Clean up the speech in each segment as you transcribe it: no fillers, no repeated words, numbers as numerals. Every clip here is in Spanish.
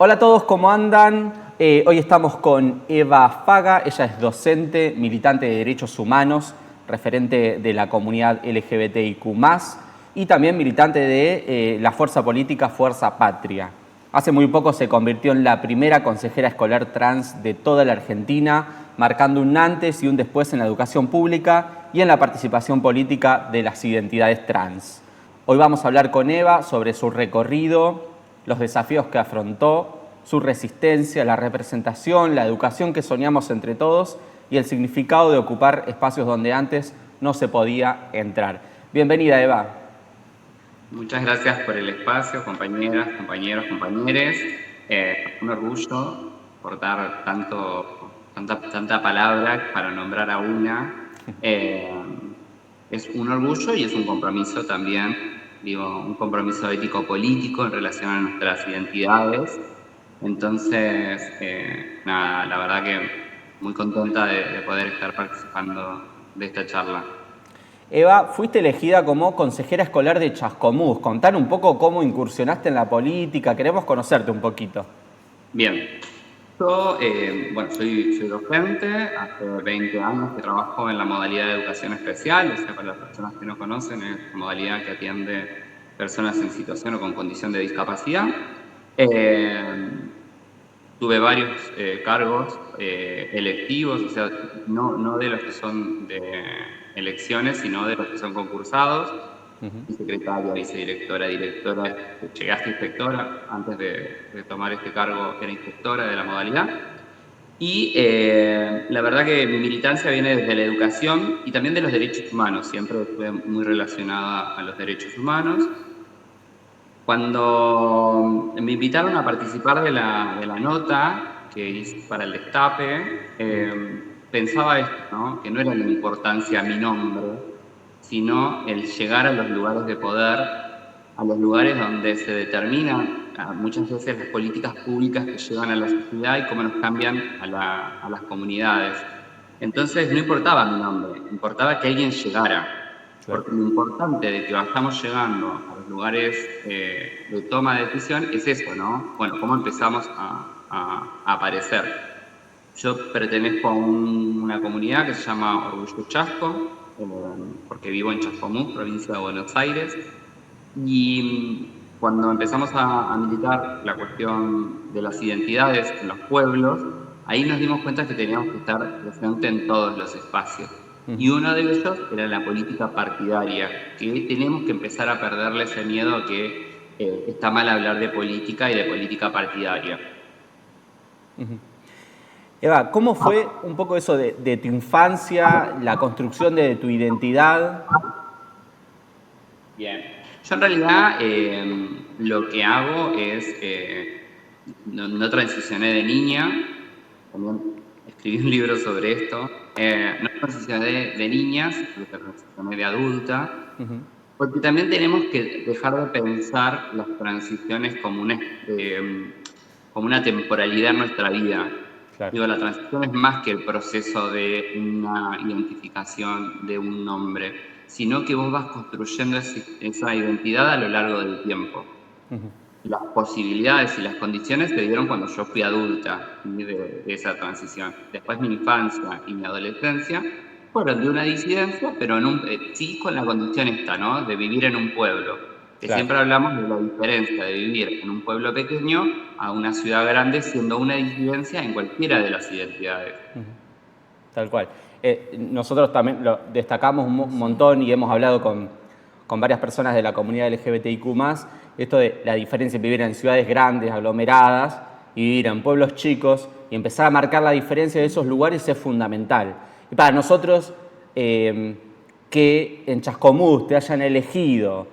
Hola a todos, ¿cómo andan? Hoy estamos con Eva Faga, ella es docente, militante de derechos humanos, referente de la comunidad LGBTIQ+, y también militante de la fuerza política Fuerza Patria. Hace muy poco se convirtió en la primera consejera escolar trans de toda la Argentina, marcando un antes y un después en la educación pública y en la participación política de las identidades trans. Hoy vamos a hablar con Eva sobre su recorrido, los desafíos que afrontó, su resistencia, la representación, la educación que soñamos entre todos y el significado de ocupar espacios donde antes no se podía entrar. Bienvenida, Eva. Muchas gracias por el espacio, compañeras, compañeros, compañeres. Un orgullo por dar tanta palabra para nombrar a una. Es un orgullo y es un compromiso también, un compromiso ético-político en relación a nuestras identidades. Entonces, nada, la verdad que muy contenta de poder estar participando de esta charla. Eva, fuiste elegida como consejera escolar de Chascomús. Contar un poco cómo incursionaste en la política. Queremos conocerte un poquito. Bien, yo soy docente, hace 20 años que trabajo en la modalidad de educación especial, o sea, para las personas que no conocen, es la modalidad que atiende personas en situación o con condición de discapacidad. Tuve varios cargos electivos, o sea, no de los que son de elecciones, sino de los que son concursados. Secretaria, vicedirectora, directora, llegué hasta inspectora, antes de tomar este cargo era inspectora de la modalidad. Y la verdad que mi militancia viene desde la educación y también de los derechos humanos, siempre estuve muy relacionada a los derechos humanos. Cuando me invitaron a participar de la nota que hice para el Destape, pensaba esto, ¿no? Que no era la importancia mi nombre, sino el llegar a los lugares de poder, a los lugares donde se determinan muchas veces las políticas públicas que llevan a la sociedad y cómo nos cambian a las comunidades. Entonces no importaba mi nombre, importaba que alguien llegara. Claro. Porque lo importante de que vayamos llegando a los lugares de toma de decisión es eso, ¿no? Bueno, cómo empezamos a aparecer. Yo pertenezco a una comunidad que se llama Orgullo Chasco, porque vivo en Chascomús, provincia de Buenos Aires, y cuando empezamos a militar la cuestión de las identidades en los pueblos, ahí nos dimos cuenta que teníamos que estar presentes en todos los espacios. Y uno de ellos era la política partidaria, que tenemos que empezar a perderle ese miedo a que está mal hablar de política y de política partidaria. Eva, ¿cómo fue un poco eso de tu infancia, la construcción de tu identidad? Bien. Yo en realidad lo que hago es, no transicioné de niña, también escribí un libro sobre esto, no transicioné de niña, sino que transicioné de adulta, porque también tenemos que dejar de pensar las transiciones como una temporalidad en nuestra vida. Claro. Digo, la transición es más que el proceso de una identificación de un nombre, sino que vos vas construyendo esa identidad a lo largo del tiempo. Las posibilidades y las condiciones se dieron cuando yo fui adulta de esa transición. Después mi infancia y mi adolescencia fueron de una disidencia, pero sí con la condición esta, ¿no? De vivir en un pueblo. Que Claro. siempre hablamos de la diferencia de vivir en un pueblo pequeño a una ciudad grande, siendo una disidencia en cualquiera de las identidades. Tal cual. Nosotros también lo destacamos un montón y hemos hablado con varias personas de la comunidad LGBTIQ+, esto de la diferencia de vivir en ciudades grandes, aglomeradas, y vivir en pueblos chicos, y empezar a marcar la diferencia de esos lugares es fundamental. Y para nosotros, que en Chascomús te hayan elegido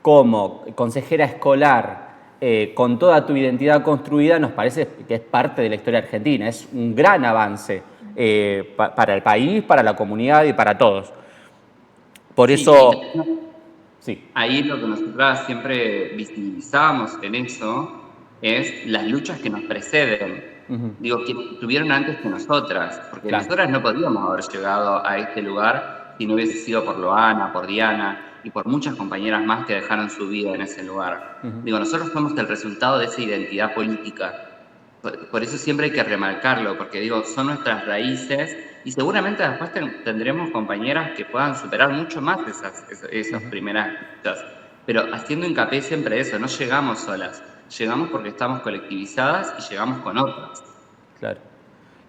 como consejera escolar, con toda tu identidad construida, nos parece que es parte de la historia argentina. Es un gran avance para el país, para la comunidad y para todos. Por eso... Sí. Ahí lo que nosotras siempre visibilizamos en eso es las luchas que nos preceden. Digo, que tuvieron antes que nosotras, porque Claro. nosotras no podíamos haber llegado a este lugar si no hubiese sido por Loana, por Diana y por muchas compañeras más que dejaron su vida en ese lugar. Digo, nosotros somos el resultado de esa identidad política. Por eso siempre hay que remarcarlo, porque digo, son nuestras raíces y seguramente después tendremos compañeras que puedan superar mucho más esas primeras luchas. Pero haciendo hincapié siempre de eso, no llegamos solas, llegamos porque estamos colectivizadas y llegamos con otras. Claro.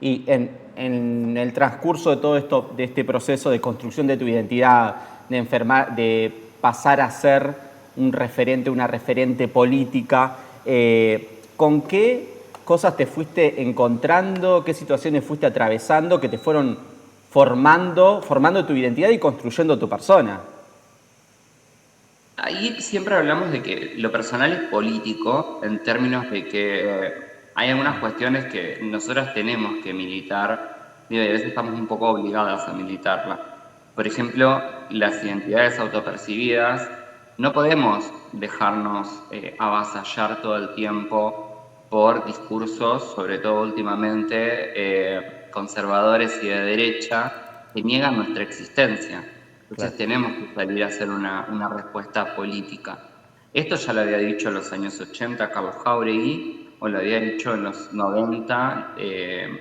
Y en el transcurso de todo esto, de este proceso de construcción de tu identidad, de pasar a ser un referente, una referente política, ¿con qué cosas te fuiste encontrando, qué situaciones fuiste atravesando que te fueron formando tu identidad y construyendo tu persona? Ahí siempre hablamos de que lo personal es político, en términos de que hay algunas cuestiones que nosotras tenemos que militar, y a veces estamos un poco obligadas a militarla. Por ejemplo, las identidades autopercibidas, no podemos dejarnos avasallar todo el tiempo por discursos, sobre todo últimamente, conservadores y de derecha, que niegan nuestra existencia. Entonces tenemos que salir a hacer una respuesta política. Esto ya lo había dicho en los años 80 Carlos Jáuregui, o lo había dicho en los 90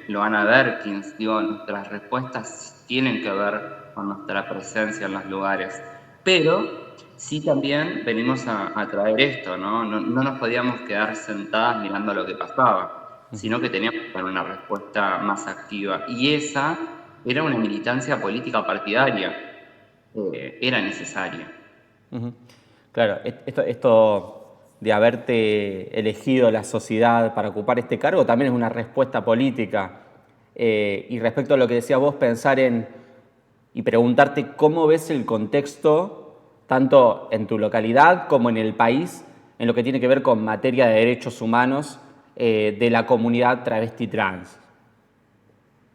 Loana Berkins. Digo, nuestras respuestas tienen que ver con nuestra presencia en los lugares. Pero sí también venimos a traer esto, ¿no? No nos podíamos quedar sentadas mirando lo que pasaba, sino que teníamos que dar una respuesta más activa. Y esa era una militancia política partidaria. Era necesaria. Claro, esto de haberte elegido la sociedad para ocupar este cargo también es una respuesta política. Y respecto a lo que decías vos, pensar y preguntarte cómo ves el contexto, tanto en tu localidad como en el país, en lo que tiene que ver con materia de derechos humanos de la comunidad travesti trans.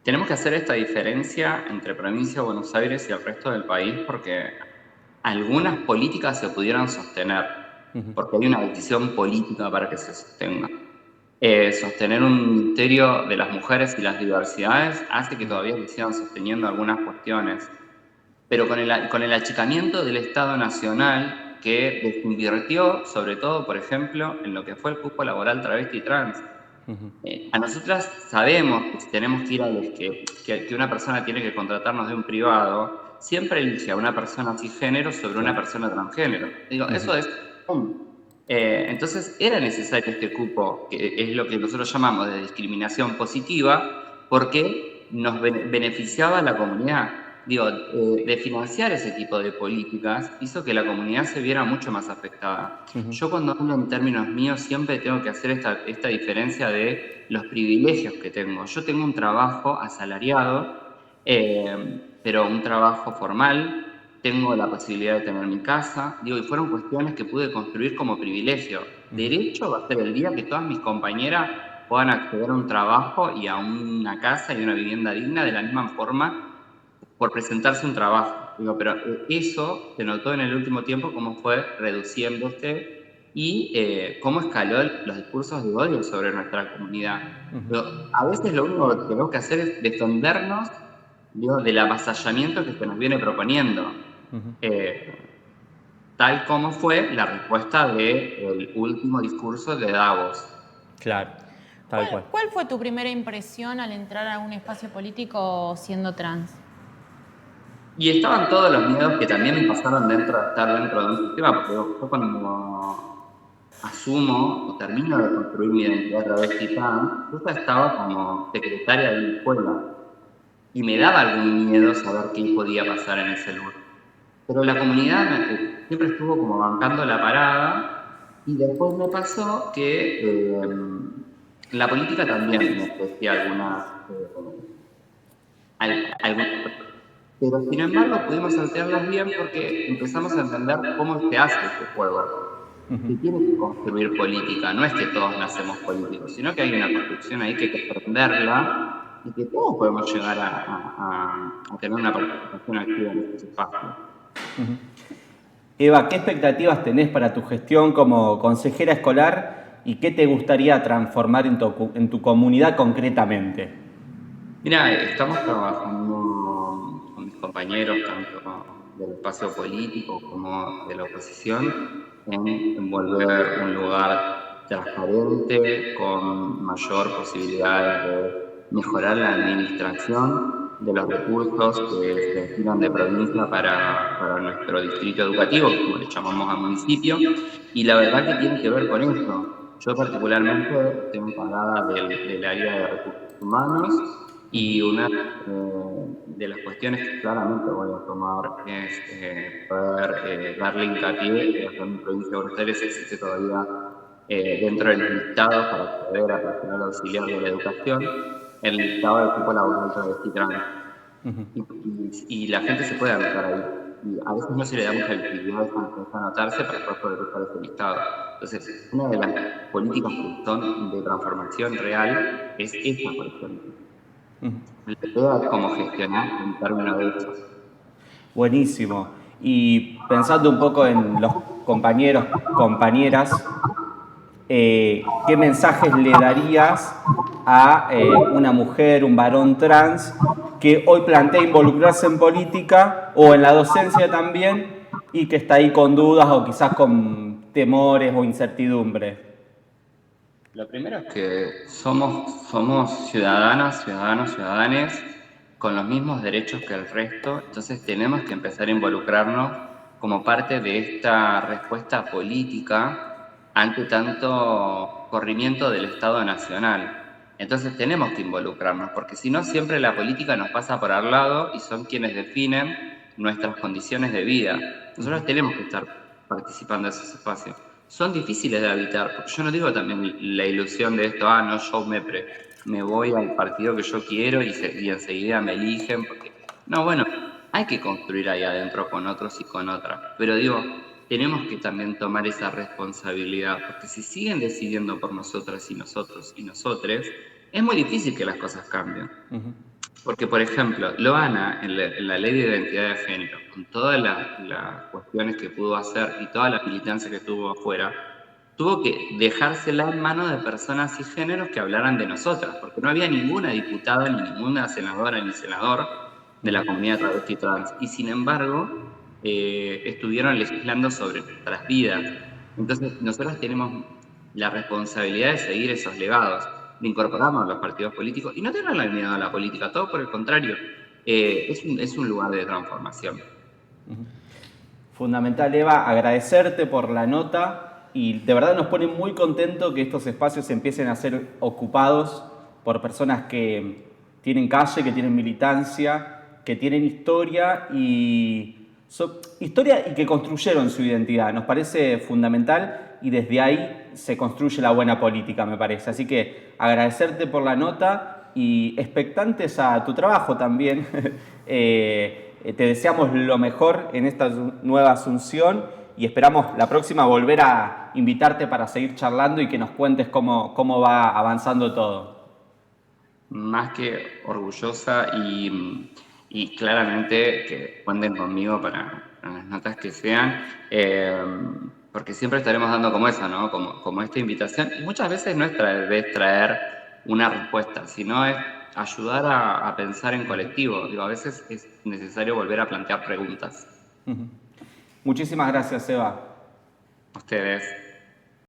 Tenemos que hacer esta diferencia entre provincia de Buenos Aires y el resto del país porque algunas políticas se pudieran sostener, porque hay una decisión política para que se sostenga. Sostener un ministerio de las mujeres y las diversidades hace que todavía se sigan sosteniendo algunas cuestiones, pero con el achicamiento del Estado Nacional que desinvirtió, sobre todo, por ejemplo, en lo que fue el cupo laboral travesti y trans. A nosotras sabemos que si tenemos que ir a que una persona tiene que contratarnos de un privado, siempre elige a una persona cisgénero sobre una persona transgénero. Digo, eso es entonces era necesario este cupo, que es lo que nosotros llamamos de discriminación positiva, porque nos beneficiaba a la comunidad. Digo, de financiar ese tipo de políticas hizo que la comunidad se viera mucho más afectada. Yo cuando hablo en términos míos siempre tengo que hacer esta diferencia de los privilegios que tengo. Yo tengo un trabajo asalariado, pero un trabajo formal, tengo la posibilidad de tener mi casa, digo, y fueron cuestiones que pude construir como privilegio. Derecho va a ser el día que todas mis compañeras puedan acceder a un trabajo y a una casa y una vivienda digna de la misma forma por presentarse un trabajo. Digo, pero eso se notó en el último tiempo cómo fue reduciéndose y cómo escaló los discursos de odio sobre nuestra comunidad. Pero a veces lo único que tenemos que hacer es defendernos, digo, del avasallamiento que se nos viene proponiendo. Tal como fue la respuesta del último discurso de Davos. Claro, tal cual. ¿Cuál fue tu primera impresión al entrar a un espacio político siendo trans? Y estaban todos los miedos que también me pasaron de estar dentro de un sistema, porque yo cuando asumo o termino de construir mi identidad travesti trans, yo ya estaba como secretaria de la escuela y me daba algún miedo saber qué podía pasar en ese lugar. Pero la comunidad siempre estuvo como bancando la parada y después me pasó que la política también me ofrecía algunas pero sin embargo pudimos hacerlas bien porque empezamos a entender cómo se hace este juego. Se tiene que construir política, no es que todos nacemos políticos, sino que hay una construcción ahí que hay que aprenderla y que todos podemos llegar a tener una participación activa en este espacio. Eva, ¿qué expectativas tenés para tu gestión como consejera escolar y qué te gustaría transformar en tu comunidad concretamente? Mira, estamos trabajando con mis compañeros, tanto del espacio político como de la oposición en volver un lugar transparente, con mayor posibilidad de mejorar la administración de los recursos que se destinan de provincia para nuestro distrito educativo, como le llamamos al municipio, y la verdad que tiene que ver con eso. Yo particularmente estoy encargada del área de recursos humanos y una de las cuestiones que claramente voy a tomar es poder darle hincapié que en la provincia de Buenos Aires existe todavía dentro del listado para acceder a personal auxiliar de la educación, el listado de tipo laboral travesti trans. Y la gente se puede anotar ahí. Y a veces no se le da mucha visibilidad a anotarse para después poder usar ese listado. Entonces, una de las políticas que son de transformación real es esta, por ejemplo. La idea es cómo gestionar en términos de eso. Buenísimo. Y pensando un poco en los compañeros, compañeras, ¿qué mensajes le darías a una mujer, un varón trans que hoy plantea involucrarse en política o en la docencia también y que está ahí con dudas o quizás con temores o incertidumbre? Lo primero es que somos ciudadanas, ciudadanes con los mismos derechos que el resto, entonces tenemos que empezar a involucrarnos como parte de esta respuesta política ante tanto corrimiento del Estado Nacional. Entonces tenemos que involucrarnos, porque si no siempre la política nos pasa por al lado y son quienes definen nuestras condiciones de vida. Nosotros tenemos que estar participando de esos espacios. Son difíciles de habitar, porque yo no digo también la ilusión de esto, no, yo me voy al partido que yo quiero y enseguida me eligen, porque no, bueno, hay que construir ahí adentro con otros y con otras, pero digo, tenemos que también tomar esa responsabilidad, porque si siguen decidiendo por nosotras y nosotros y nosotres, es muy difícil que las cosas cambien. Porque, por ejemplo, Loana, en la ley de identidad de género, con todas las cuestiones que pudo hacer y toda la militancia que tuvo afuera, tuvo que dejársela en manos de personas y géneros que hablaran de nosotras, porque no había ninguna diputada, ni ninguna senadora, ni senador de la comunidad travesti trans. Y sin embargo, estuvieron legislando sobre nuestras vidas. Entonces, nosotras tenemos la responsabilidad de seguir esos legados, de incorporarnos a los partidos políticos y no tenerle miedo a la política, todo por el contrario, es un lugar de transformación. Fundamental, Eva, agradecerte por la nota y de verdad nos pone muy contento que estos espacios empiecen a ser ocupados por personas que tienen calle, que tienen militancia, que tienen historia y que construyeron su identidad. Nos parece fundamental y desde ahí se construye la buena política, me parece. Así que agradecerte por la nota y expectantes a tu trabajo también. Te deseamos lo mejor en esta nueva asunción y esperamos la próxima volver a invitarte para seguir charlando y que nos cuentes cómo va avanzando todo. Más que orgullosa y claramente que cuenten conmigo para las notas que sean, porque siempre estaremos dando como eso, ¿no? Como esta invitación. Y muchas veces no es traer una respuesta, sino es ayudar a pensar en colectivo. Digo, a veces es necesario volver a plantear preguntas. Muchísimas gracias, Eva. A ustedes.